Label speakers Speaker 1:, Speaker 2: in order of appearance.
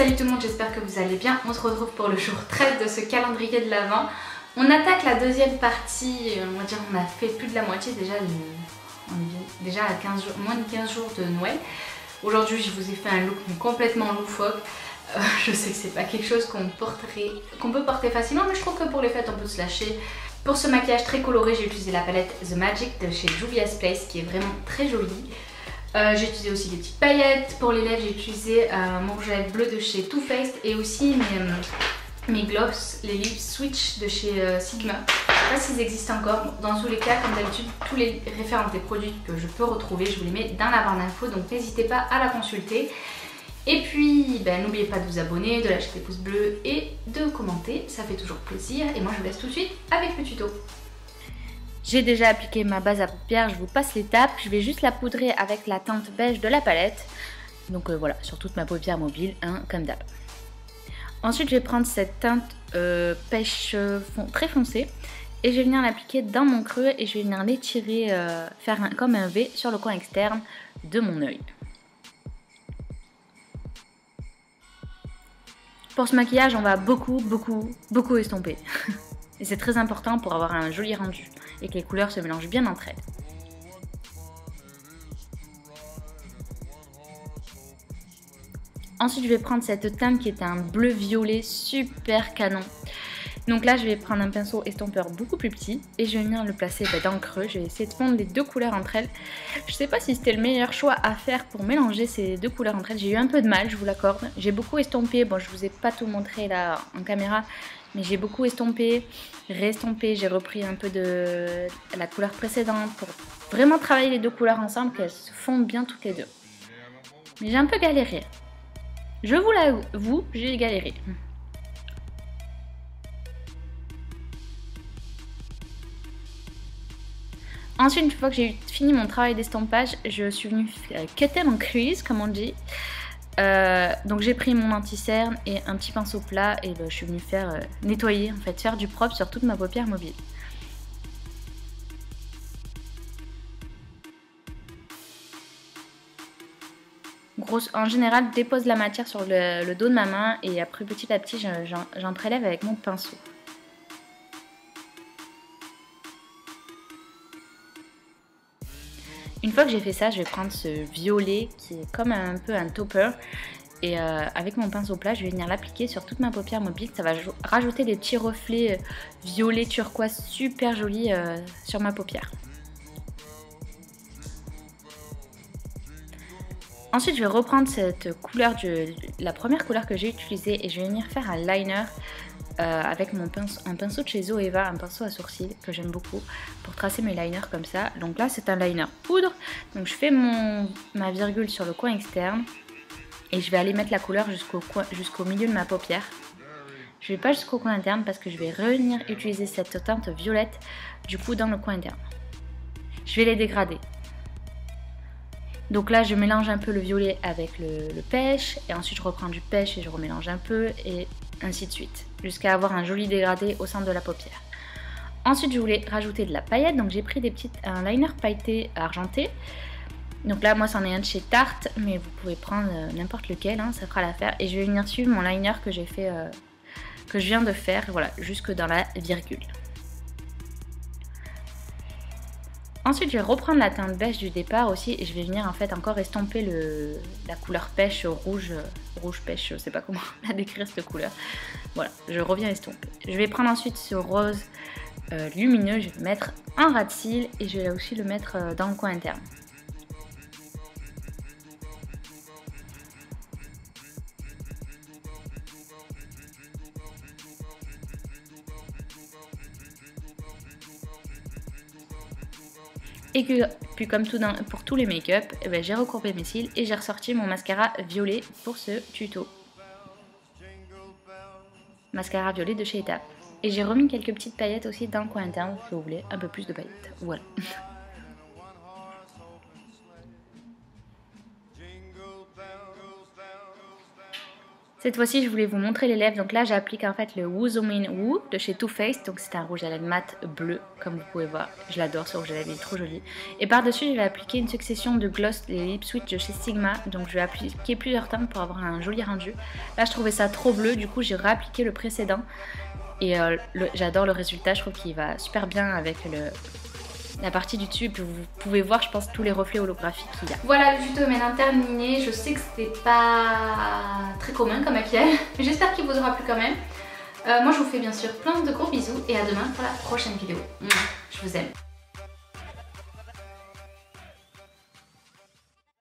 Speaker 1: Salut tout le monde, j'espère que vous allez bien. On se retrouve pour le jour 13 de ce calendrier de l'Avent. On attaque la deuxième partie, on va dire on a fait plus de la moitié déjà, on est déjà à 15 jours, moins de 15 jours de Noël. Aujourd'hui je vous ai fait un look complètement loufoque. Je sais que c'est pas quelque chose qu'on peut porter facilement, mais je trouve que pour les fêtes on peut se lâcher. Pour ce maquillage très coloré, j'ai utilisé la palette The Magic de chez Juvia's Place qui est vraiment très jolie. J'ai utilisé aussi des petites paillettes. Pour les lèvres, j'ai utilisé mon rouge à lèvres bleu de chez Too Faced et aussi mes gloss, les lips Switch de chez Sigma. Je ne sais pas s'ils existent encore. Dans tous les cas, comme d'habitude, tous les références des produits que je peux retrouver, je vous les mets dans la barre d'infos, donc n'hésitez pas à la consulter. Et puis, n'oubliez pas de vous abonner, de lâcher des pouces bleus et de commenter, ça fait toujours plaisir. Et moi, je vous laisse tout de suite avec le tuto. J'ai déjà appliqué ma base à paupières, je vous passe l'étape. Je vais juste la poudrer avec la teinte beige de la palette. Donc voilà, sur toute ma paupière mobile, hein, comme d'hab. Ensuite, je vais prendre cette teinte pêche très foncée. Et je vais venir l'appliquer dans mon creux et je vais venir l'étirer, faire comme un V sur le coin externe de mon œil. Pour ce maquillage, on va beaucoup estomper. Et c'est très important pour avoir un joli rendu et que les couleurs se mélangent bien entre elles. Ensuite, je vais prendre cette teinte qui est un bleu violet super canon. Donc là, je vais prendre un pinceau estompeur beaucoup plus petit et je vais venir le placer dans le creux. Je vais essayer de fondre les deux couleurs entre elles. Je ne sais pas si c'était le meilleur choix à faire pour mélanger ces deux couleurs entre elles. J'ai eu un peu de mal, je vous l'accorde. J'ai beaucoup estompé. Bon, je ne vous ai pas tout montré là en caméra, mais j'ai beaucoup estompé, réestompé. J'ai repris un peu de la couleur précédente pour vraiment travailler les deux couleurs ensemble, qu'elles se fondent bien toutes les deux. Mais j'ai un peu galéré. Je vous l'avoue, j'ai galéré. Ensuite, une fois que j'ai fini mon travail d'estompage, je suis venue cutter mon crease, comme on dit. Donc j'ai pris mon anti-cerne et un petit pinceau plat et je suis venue faire nettoyer, en fait, faire du propre sur toute ma paupière mobile. En général, je dépose la matière sur le dos de ma main et après petit à petit, j'en prélève avec mon pinceau. Une fois que j'ai fait ça, je vais prendre ce violet qui est comme un peu un topper et avec mon pinceau plat, je vais venir l'appliquer sur toute ma paupière mobile. Ça va rajouter des petits reflets violet turquoise super jolis sur ma paupière. Ensuite, je vais reprendre cette couleur, la première couleur que j'ai utilisée et je vais venir faire un liner avec un pinceau de chez Zoeva, un pinceau à sourcils que j'aime beaucoup pour tracer mes liners comme ça. Donc là, c'est un liner poudre. Donc je fais ma virgule sur le coin externe et je vais aller mettre la couleur jusqu'au milieu de ma paupière. Je ne vais pas jusqu'au coin interne parce que je vais revenir utiliser cette teinte violette du coup dans le coin interne. Je vais les dégrader. Donc là, je mélange un peu le violet avec le pêche et ensuite je reprends du pêche et je remélange un peu et ainsi de suite jusqu'à avoir un joli dégradé au centre de la paupière. Ensuite, je voulais rajouter de la paillette, donc j'ai pris un liner pailleté argenté. Donc là, moi, c'en est un de chez Tarte, mais vous pouvez prendre n'importe lequel, hein, ça fera l'affaire. Et je vais venir suivre mon liner que j'ai fait, que je viens de faire, voilà, jusque dans la virgule. Ensuite, je vais reprendre la teinte beige du départ aussi et je vais venir en fait encore estomper la couleur pêche rouge pêche, je sais pas comment la décrire cette couleur. Voilà, je reviens estomper. Je vais prendre ensuite ce rose lumineux, je vais mettre un ras de cils et je vais aussi le mettre dans le coin interne. Et puis comme pour tous les make-up, j'ai recourbé mes cils et j'ai ressorti mon mascara violet pour ce tuto. Mascara violet de chez Étape. Et j'ai remis quelques petites paillettes aussi dans le coin interne si vous voulez un peu plus de paillettes. Voilà.
Speaker 2: Cette fois-ci, je voulais vous montrer les lèvres. Donc là, j'applique en fait le Woo Zoom In Woo de chez Too Faced. Donc c'est un rouge à lèvres mat bleu, comme vous pouvez voir. Je l'adore, ce rouge à lèvres, il est trop joli. Et par-dessus, je vais appliquer une succession de gloss, les Lip Switch de chez Sigma. Donc je vais appliquer plusieurs teintes pour avoir un joli rendu. Là, je trouvais ça trop bleu, du coup, j'ai réappliqué le précédent. Et j'adore le résultat, je trouve qu'il va super bien avec la partie du dessus. Puis vous pouvez voir, je pense, tous les reflets holographiques qu'il y a.
Speaker 1: Voilà, le tuto est terminé. Je sais que c'était pas très commun comme maquillage, mais j'espère qu'il vous aura plu quand même. Moi, je vous fais bien sûr plein de gros bisous et à demain pour la prochaine vidéo. Je vous aime.